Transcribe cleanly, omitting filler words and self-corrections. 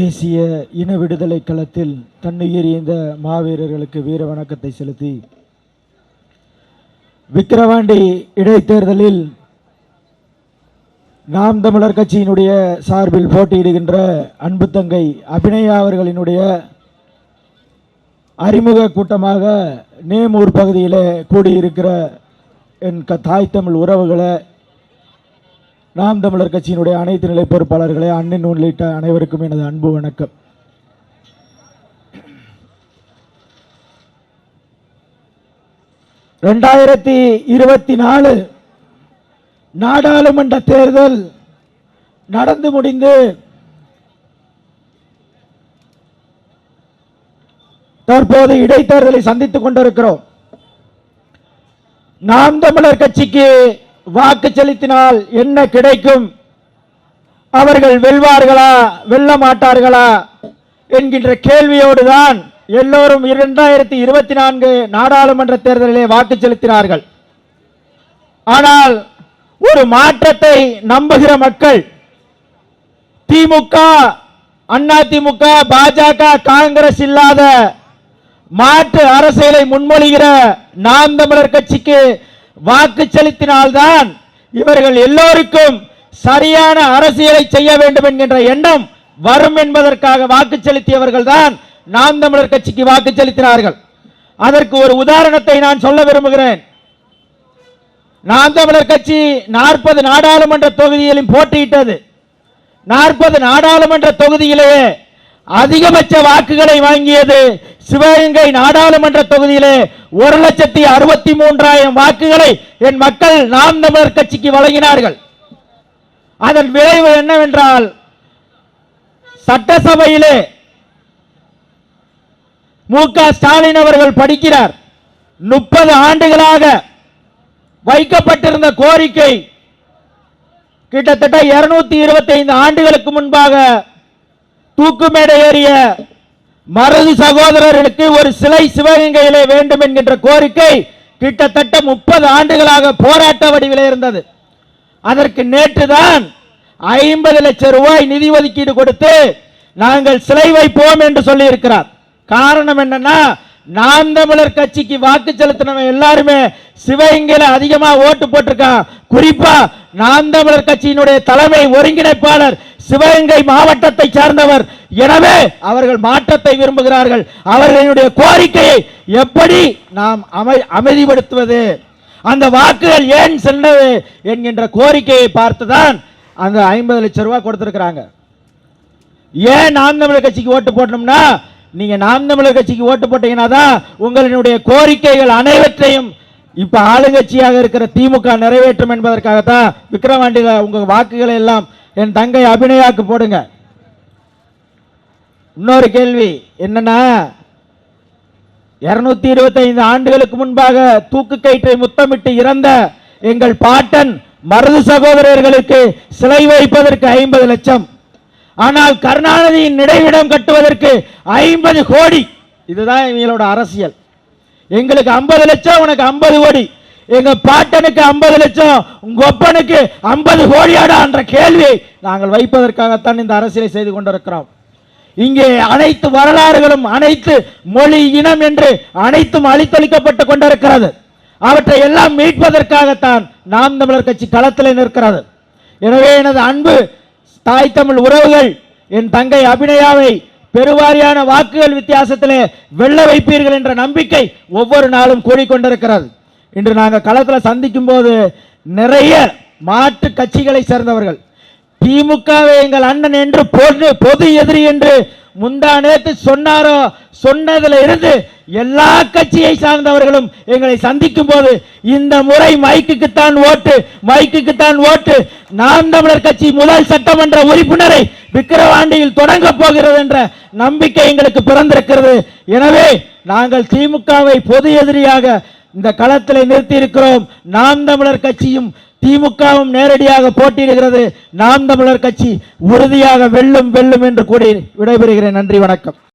தேசிய இன விடுதலை களத்தில் தன்னுயிர் ஈந்த மாவீரர்களுக்கு வீர வணக்கத்தை செலுத்தி விக்கிரவாண்டி இடைத்தேர்தலில் நாம் தமிழர் கட்சியினுடைய சார்பில் போட்டியிடுகின்ற அன்பு தங்கை அபிநயா அவர்களினுடைய அறிமுக கூட்டமாக நேமூர் பகுதியில் கூடியிருக்கிற என் தாய் தமிழ் உறவுகளை, நாம் தமிழர் கட்சியினுடைய அனைத்து நிலை பொறுப்பாளர்களே, அண்ணன் உள்ளிட்ட அனைவருக்கும் எனது அன்பு வணக்கம். (2024) நாடாளுமன்ற தேர்தல் நடந்து முடிந்து தற்போது இடைத்தேர்தலை சந்தித்துக் கொண்டிருக்கிறோம். நாம் தமிழர் கட்சிக்கு வாக்கு செலுத்தினால் என்ன கிடைக்கும்? அவர்கள் வெல்வார்களா வெல்ல மாட்டார்களா என்கின்ற கேள்வியோடுதான் எல்லோரும் 2024 நாடாளுமன்ற தேர்தலிலே வாக்கு செலுத்தினார்கள். ஆனால் ஒரு மாற்றத்தை நம்புகிற மக்கள், திமுக, அதிமுக, பாஜக, காங்கிரஸ் இல்லாத மாற்று அரசியலை முன்மொழிகிற நாம் தமிழர் கட்சிக்கு வாக்கு செலுத்தினால்தான் இவர்கள் எல்லோருக்கும் சரியான அரசியலை செய்ய வேண்டும் என்கின்ற எண்ணம் வரும் என்பதற்காக வாக்கு செலுத்தியவர்கள் தான் நாம் தமிழர் கட்சிக்கு வாக்கு செலுத்தினார்கள். அதற்கு ஒரு உதாரணத்தை நான் சொல்ல விரும்புகிறேன். நாம் தமிழர் கட்சி 40 நாடாளுமன்ற தொகுதியிலும் போட்டியிட்டது. 40 நாடாளுமன்ற தொகுதியிலேயே அதிகபட்ச வாக்குகளை வாங்கியது சிவகங்கை நாடாளுமன்ற தொகுதியிலே 1,63,000 வாக்குகளை என் மக்கள் நாம் தமிழர் கட்சிக்கு வழங்கினார்கள். அதன் விளைவு என்னவென்றால், சட்டசபையிலே மு.க. ஸ்டாலின் அவர்கள் படிக்கிறார். 30 ஆண்டுகளாக வைக்கப்பட்டிருந்த கோரிக்கை கிட்டத்தட்ட 225 ஆண்டுகளுக்கு முன்பாக தூக்குமேடை ஏறிய மருது சகோதரர்களுக்கு ஒரு சிலை சிவகங்கையிலே வேண்டும் என்கின்ற கோரிக்கை கிட்டத்தட்ட 30 ஆண்டுகளாக போராட்ட வடிவிலே இருந்தது. அதற்கு நேற்றுதான் 50 லட்சம் ரூபாய் நிதி ஒதுக்கீடு கொடுத்து நாங்கள் சிலை வைப்போம் என்று சொல்லி இருக்கிறார். காரணம் என்னன்னா, நாம் தமிழர் கட்சிக்கு வாக்கு செலுத்தினவன் எல்லாருமே சிவகங்கையில அதிகமா ஓட்டு போட்டிருக்கான். குறிப்பா நாம் தமிழர் கட்சியினுடைய தலைமை ஒருங்கிணைப்பாளர் சிவகங்கை மாவட்டத்தை சார்ந்தவர். எனவே அவர்கள் மாற்றத்தை விரும்புகிறார்கள். அவர்களுடைய கோரிக்கையை எப்படி நாம் அமைதிப்படுத்துவது, அந்த வாக்குகள் ஏன் சென்றது என்கின்ற கோரிக்கையை பார்த்துதான் அந்த 50 லட்சம் ரூபாய் கொடுத்திருக்கிறாங்க. ஏன் நாம் தமிழர் கட்சிக்கு ஓட்டு போட்டோம்னா, நீங்க நாம் தமிழர் கட்சிக்கு ஓட்டு போட்டீங்கன்னா தான் உங்களுடைய கோரிக்கைகள் அனைவற்றையும் இப்ப ஆளுங்கட்சியாக இருக்கிற திமுக நிறைவேற்றும் என்பதற்காகத்தான் விக்கிரவாண்டியில உங்க வாக்குகளை எல்லாம் என் தங்கை அபிநயாக்கு போடுங்க. இன்னொரு கேள்வி என்னன்னா, 225 ஆண்டுகளுக்கு முன்பாக தூக்கு கயிற்றை முத்தமிட்டு இறந்த எங்கள் பாட்டன் மருது சகோதரர்களுக்கு சிலை வைப்பதற்கு 50 லட்சம். ஆனால் கருணாநிதியின் நினைவிடம் கட்டுவதற்கு 50 கோடி. இதுதான் இவங்களோட அரசியல். எங்களுக்கு 50 லட்சம், உனக்கு 50 கோடி. எங்க பாட்டனுக்கு 50 லட்சம், உங்க ஒப்பனுக்கு 50 கோடியாடா என்ற கேள்வியை நாங்கள் வைப்பதற்காகத்தான் இந்த அரசியலை செய்து கொண்டிருக்கிறோம். இங்கே அனைத்து வரலாறுகளும், அனைத்து மொழி, இனம் என்று அனைத்தும் அழித்தொழிக்கப்பட்டு கொண்டிருக்கிறது. அவற்றை எல்லாம் மீட்பதற்காகத்தான் நாம் தமிழர் கட்சி களத்தில் நிற்கிறது. எனவே எனது அன்பு தாய் தமிழ் உறவுகள், என் தங்கை அபிநயாவை பெருவாரியான வாக்குகள் வித்தியாசத்திலே வெல்ல வைப்பீர்கள் என்ற நம்பிக்கை ஒவ்வொரு நாளும் கூடிக்கொண்டிருக்கிறது. இன்று நாங்கள் களத்தில் சந்திக்கும் போது நிறைய மாற்று கட்சிகளை சேர்ந்தவர்கள், திமுகவை எங்கள் அண்ணன் என்று பொது எதிரி என்று முந்தா நேற்று சொன்னாரோ, சொன்னதில் இருந்து எல்லா கட்சியை சார்ந்தவர்களும் எங்களை சந்திக்கும் போது இந்த முறை மைக்குக்குத்தான் ஓட்டு, மைக்குக்குத்தான் ஓட்டு, நாம் தமிழர் கட்சி முதல் சட்டமன்ற உறுப்பினரை விக்கிரவாண்டியில் தொடங்க போகிறது என்ற நம்பிக்கை எங்களுக்கு பிறந்திருக்கிறது. எனவே நாங்கள் திமுகவை பொது எதிரியாக இந்த களத்தில் நிறுத்தி இருக்கிறோம். நாம் தமிழர் கட்சியும் திமுகவும் நேரடியாக போட்டியிடுகிறது. நாம் தமிழர் கட்சி உறுதியாக வெல்லும் வெல்லும் என்று கூறி விடைபெறுகிறேன். நன்றி, வணக்கம்.